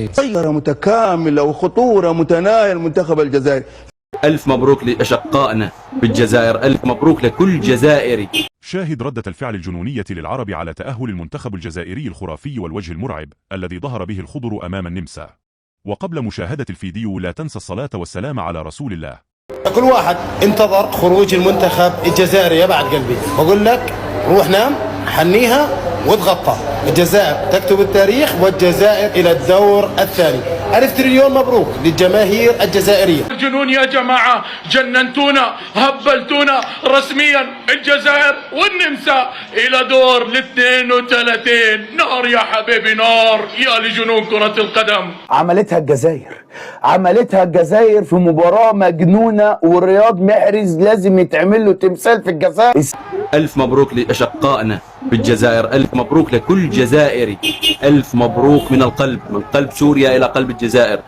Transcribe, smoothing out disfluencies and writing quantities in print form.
سيارة متكاملة وخطورة متناهية المنتخب الجزائري. ألف مبروك لأشقائنا بالجزائر، ألف مبروك لكل جزائري. شاهد ردة الفعل الجنونية للعرب على تأهل المنتخب الجزائري الخرافي والوجه المرعب الذي ظهر به الخضر أمام النمسا. وقبل مشاهدة الفيديو لا تنسى الصلاة والسلام على رسول الله. كل واحد انتظر خروج المنتخب الجزائري يا بعد قلبي، بقول لك روح نام حنيها وتغطى. الجزائر تكتب التاريخ والجزائر إلى الدور الثاني. 1000 تريليون مبروك للجماهير الجزائرية. جنون يا جماعة، جننتونا، هبلتونا. رسميا الجزائر والنمسا إلى دور ال 32. نار يا حبيبي نار، يا لجنون كرة القدم. عملتها الجزائر في مباراة مجنونة، ورياض محرز لازم يتعمل له تمثال في الجزائر. ألف مبروك لأشقائنا بالجزائر، ألف مبروك لكل جزائري، ألف مبروك من القلب، من قلب سوريا إلى قلب الجزائر.